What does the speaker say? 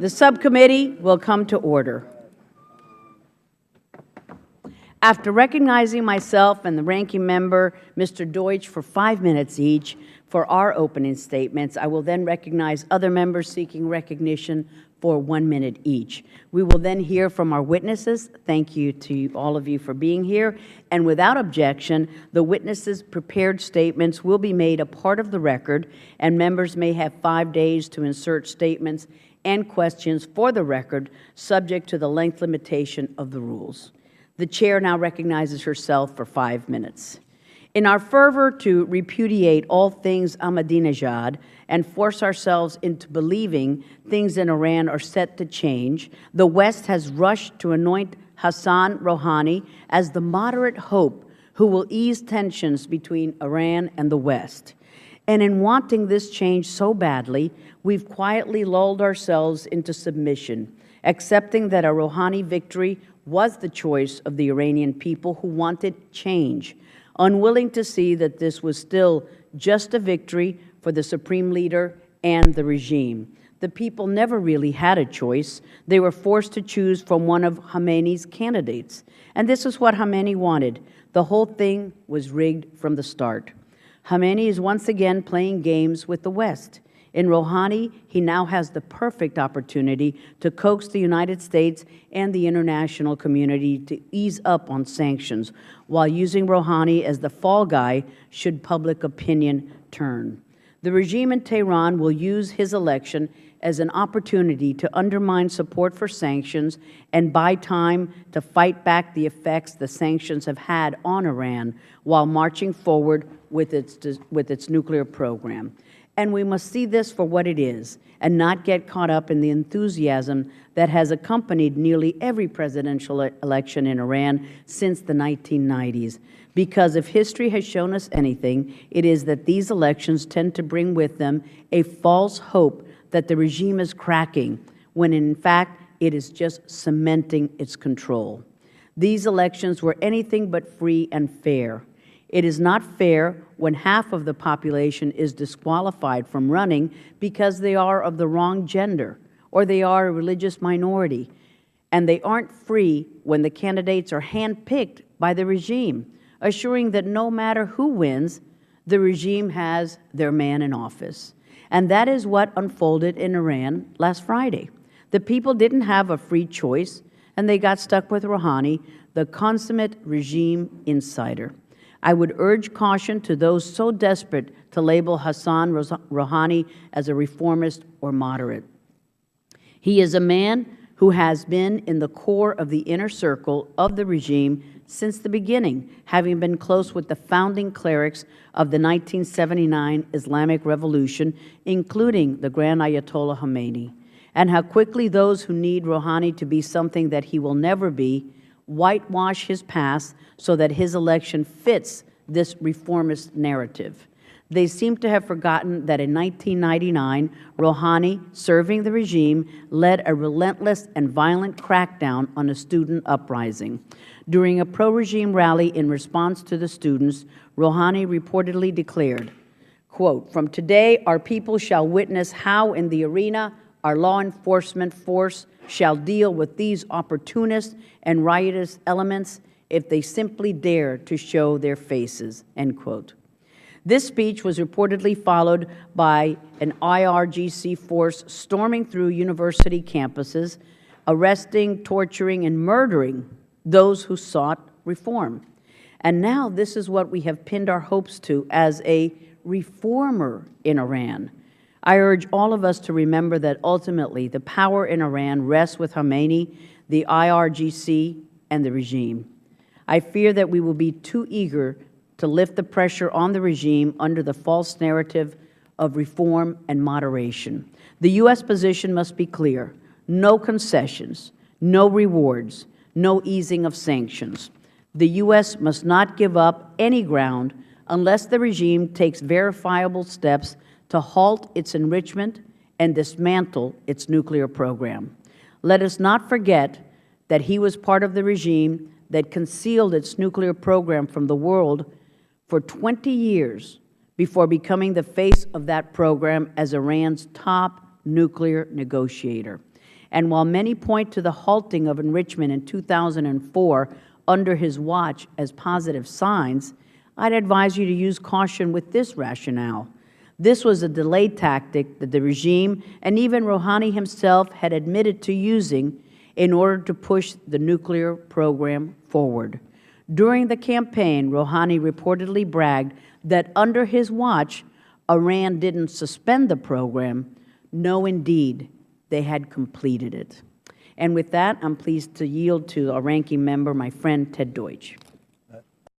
The subcommittee will come to order. After recognizing myself and the ranking member, Mr. Deutsch, for 5 minutes each for our opening statements, I will then recognize other members seeking recognition for 1 minute each. We will then hear from our witnesses. Thank you to all of you for being here. And without objection, the witnesses' prepared statements will be made a part of the record, and members may have 5 days to insert statements and questions for the record, subject to the length limitation of the rules. The Chair now recognizes herself for 5 minutes. In our fervor to repudiate all things Ahmadinejad and force ourselves into believing things in Iran are set to change, the West has rushed to anoint Hassan Rouhani as the moderate hope who will ease tensions between Iran and the West. And in wanting this change so badly, we've quietly lulled ourselves into submission, accepting that a Rouhani victory was the choice of the Iranian people who wanted change, unwilling to see that this was still just a victory for the supreme leader and the regime. The people never really had a choice. They were forced to choose from one of Khomeini's candidates. And this is what Khomeini wanted. The whole thing was rigged from the start. Khomeini is once again playing games with the West. In Rouhani, he now has the perfect opportunity to coax the United States and the international community to ease up on sanctions, while using Rouhani as the fall guy should public opinion turn. The regime in Tehran will use his election as an opportunity to undermine support for sanctions and buy time to fight back the effects the sanctions have had on Iran while marching forward with its nuclear program. And we must see this for what it is and not get caught up in the enthusiasm that has accompanied nearly every presidential election in Iran since the 1990s. Because if history has shown us anything, it is that these elections tend to bring with them a false hope that the regime is cracking, when in fact it is just cementing its control. These elections were anything but free and fair. It is not fair when half of the population is disqualified from running because they are of the wrong gender or they are a religious minority. And they aren't free when the candidates are handpicked by the regime, assuring that no matter who wins, the regime has their man in office. And that is what unfolded in Iran last Friday. The people didn't have a free choice, and they got stuck with Rouhani, the consummate regime insider. I would urge caution to those so desperate to label Hassan Rouhani as a reformist or moderate. He is a man who has been in the core of the inner circle of the regime since the beginning, having been close with the founding clerics of the 1979 Islamic Revolution, including the Grand Ayatollah Khomeini, and how quickly those who need Rouhani to be something that he will never be whitewash his past so that his election fits this reformist narrative. They seem to have forgotten that in 1999, Rouhani, serving the regime, led a relentless and violent crackdown on a student uprising. During a pro-regime rally in response to the students, Rouhani reportedly declared, quote, "From today, our people shall witness how in the arena our law enforcement force shall deal with these opportunist and riotous elements if they simply dare to show their faces," end quote. This speech was reportedly followed by an IRGC force storming through university campuses, arresting, torturing, and murdering those who sought reform. And now this is what we have pinned our hopes to as a reformer in Iran. I urge all of us to remember that ultimately the power in Iran rests with Khomeini, the IRGC, and the regime. I fear that we will be too eager to lift the pressure on the regime under the false narrative of reform and moderation. The U.S. position must be clear: no concessions, no rewards, no easing of sanctions. The U.S. must not give up any ground unless the regime takes verifiable steps to halt its enrichment and dismantle its nuclear program. Let us not forget that he was part of the regime that concealed its nuclear program from the world for 20 years before becoming the face of that program as Iran's top nuclear negotiator. And while many point to the halting of enrichment in 2004 under his watch as positive signs, I'd advise you to use caution with this rationale. This was a delay tactic that the regime and even Rouhani himself had admitted to using in order to push the nuclear program forward. During the campaign, Rouhani reportedly bragged that under his watch, Iran didn't suspend the program. No, indeed, they had completed it. And with that, I'm pleased to yield to our ranking member, my friend Ted Deutsch.